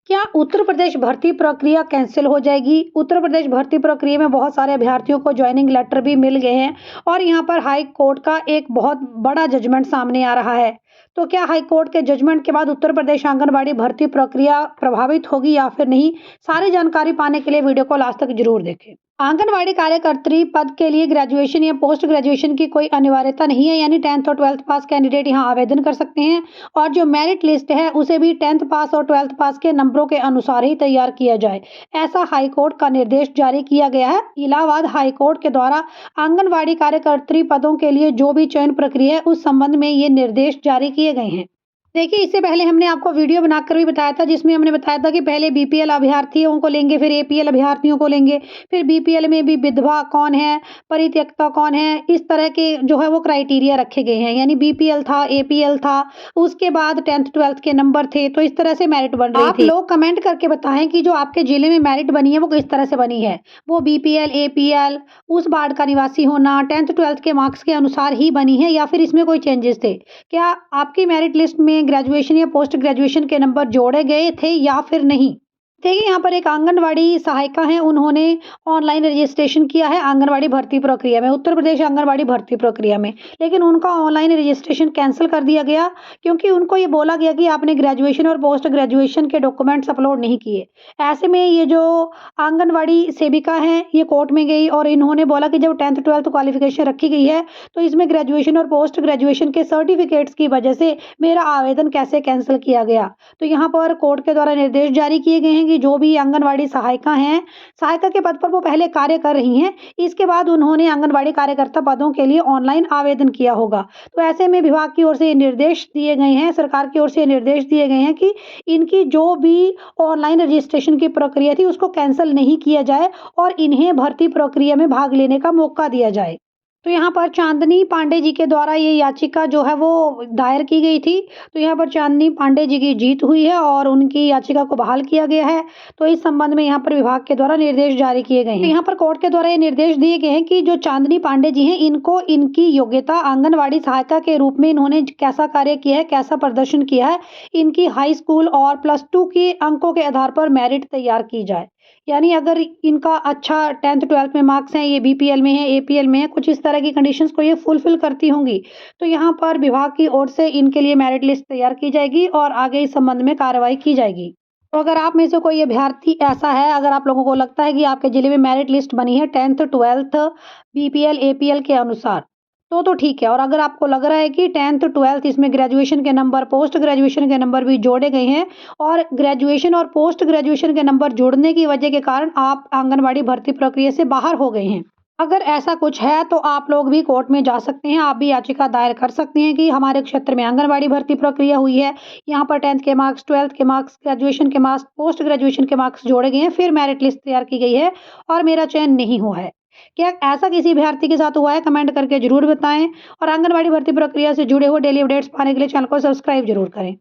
क्या उत्तर प्रदेश भर्ती प्रक्रिया कैंसिल हो जाएगी? उत्तर प्रदेश भर्ती प्रक्रिया में बहुत सारे अभ्यर्थियों को जॉइनिंग लेटर भी मिल गए हैं और यहाँ पर हाई कोर्ट का एक बहुत बड़ा जजमेंट सामने आ रहा है। तो क्या हाई कोर्ट के जजमेंट के बाद उत्तर प्रदेश आंगनबाड़ी भर्ती प्रक्रिया प्रभावित होगी या फिर नहीं? सारी जानकारी पाने के लिए वीडियो को लास्ट तक जरूर देखें। आंगनवाड़ी कार्यकर्त्री पद के लिए ग्रेजुएशन या पोस्ट ग्रेजुएशन की कोई अनिवार्यता नहीं है, यानी 10th और 12th पास कैंडिडेट यहाँ आवेदन कर सकते हैं और जो मेरिट लिस्ट है उसे भी 10th पास और 12th पास के नंबरों के अनुसार ही तैयार किया जाए, ऐसा हाई कोर्ट का निर्देश जारी किया गया है। इलाहाबाद हाई कोर्ट के द्वारा आंगनवाड़ी कार्यकर्त्री पदों के लिए जो भी चयन प्रक्रिया है उस संबंध में ये निर्देश जारी किए गए हैं। देखिए, इससे पहले हमने आपको वीडियो बनाकर भी बताया था जिसमें हमने बताया था कि पहले बीपीएल अभ्यर्थियों को लेंगे, फिर एपीएल अभ्यर्थियों को लेंगे, फिर बीपीएल में भी विधवा कौन है, परित्यक्ता कौन है, इस तरह के जो है वो क्राइटेरिया रखे गए हैं। यानी बीपीएल था, एपीएल था, उसके बाद 10th 12th के नंबर थे, तो इस तरह से मेरिट बन रही थी। आप लोग कमेंट करके बताएं कि जो आपके जिले में मेरिट बनी है वो किस तरह से बनी है। वो बीपीएल, एपीएल, उस वार्ड का निवासी होना, 10th 12th के मार्क्स के अनुसार ही बनी है या फिर इसमें कोई चेंजेस थे? क्या आपकी मेरिट लिस्ट में ग्रेजुएशन या पोस्ट ग्रेजुएशन के नंबर जोड़े गए थे या फिर नहीं? देखिए, यहाँ पर एक आंगनवाड़ी सहायिका हैं, उन्होंने ऑनलाइन रजिस्ट्रेशन किया है आंगनवाड़ी भर्ती प्रक्रिया में, उत्तर प्रदेश आंगनवाड़ी भर्ती प्रक्रिया में। लेकिन उनका ऑनलाइन रजिस्ट्रेशन कैंसिल कर दिया गया क्योंकि उनको ये बोला गया कि आपने ग्रेजुएशन और पोस्ट ग्रेजुएशन के डॉक्यूमेंट्स अपलोड नहीं किए। ऐसे में ये जो आंगनवाड़ी सेविका हैं, ये कोर्ट में गई और इन्होंने बोला कि जब 10th 12th क्वालिफिकेशन रखी गई है तो इसमें ग्रेजुएशन और पोस्ट ग्रेजुएशन के सर्टिफिकेट्स की वजह से मेरा आवेदन कैसे कैंसिल किया गया। तो यहाँ पर कोर्ट के द्वारा निर्देश जारी किए गए हैं कि जो भी आंगनवाड़ी सहायिका हैं, सहायिका के पद पर वो पहले कार्य कर रही हैं, इसके बाद उन्होंने आंगनवाड़ी कार्यकर्ता पदों के लिए ऑनलाइन आवेदन किया होगा। तो ऐसे में विभाग की ओर से ये निर्देश दिए गए हैं, सरकार की ओर से निर्देश दिए गए हैं कि इनकी जो भी ऑनलाइन रजिस्ट्रेशन की प्रक्रिया थी उसको कैंसिल नहीं किया जाए और इन्हें भर्ती प्रक्रिया में भाग लेने का मौका दिया जाए। तो यहाँ पर चांदनी पांडे जी के द्वारा ये याचिका जो है वो दायर की गई थी। तो यहाँ पर चांदनी पांडे जी की जीत हुई है और उनकी याचिका को बहाल किया गया है। तो इस संबंध में यहाँ पर विभाग के द्वारा निर्देश जारी किए गए हैं। तो यहाँ पर कोर्ट के द्वारा ये निर्देश दिए गए हैं कि जो चांदनी पांडे जी हैं, इनको इनकी योग्यता आंगनवाड़ी सहायिका के रूप में इन्होंने कैसा कार्य किया है, कैसा प्रदर्शन किया है, इनकी हाई स्कूल और +2 के अंकों के आधार पर मेरिट तैयार की जाए। यानी अगर इनका अच्छा 10th 12th में मार्क्स हैं, ये बीपीएल में है, एपीएल में है, कुछ इस तरह की कंडीशंस को ये फुलफिल करती होंगी, तो यहाँ पर विभाग की ओर से इनके लिए मेरिट लिस्ट तैयार की जाएगी और आगे इस संबंध में कार्रवाई की जाएगी। तो अगर आप में से कोई अभ्यर्थी ऐसा है, अगर आप लोगों को लगता है कि आपके जिले में मेरिट लिस्ट बनी है 10th 12th बीपीएल, एपीएल के अनुसार, तो ठीक है। और अगर आपको लग रहा है कि 10th 12th इसमें ग्रेजुएशन के नंबर, पोस्ट ग्रेजुएशन के नंबर भी जोड़े गए हैं और ग्रेजुएशन और पोस्ट ग्रेजुएशन के नंबर जोड़ने की वजह के कारण आप आंगनवाड़ी भर्ती प्रक्रिया से बाहर हो गए हैं, अगर ऐसा कुछ है तो आप लोग भी कोर्ट में जा सकते हैं। आप भी याचिका दायर कर सकते हैं कि हमारे क्षेत्र में आंगनवाड़ी भर्ती प्रक्रिया हुई है, यहाँ पर 10th के मार्क्स, 12th के मार्क्स, ग्रेजुएशन के मार्क्स, पोस्ट ग्रेजुएशन के मार्क्स जोड़े गए हैं, फिर मेरिट लिस्ट तैयार की गई है और मेरा चयन नहीं हुआ है। क्या ऐसा किसी अभ्यर्थी के साथ हुआ है? कमेंट करके जरूर बताएं और आंगनवाड़ी भर्ती प्रक्रिया से जुड़े हुए डेली अपडेट्स पाने के लिए चैनल को सब्सक्राइब जरूर करें।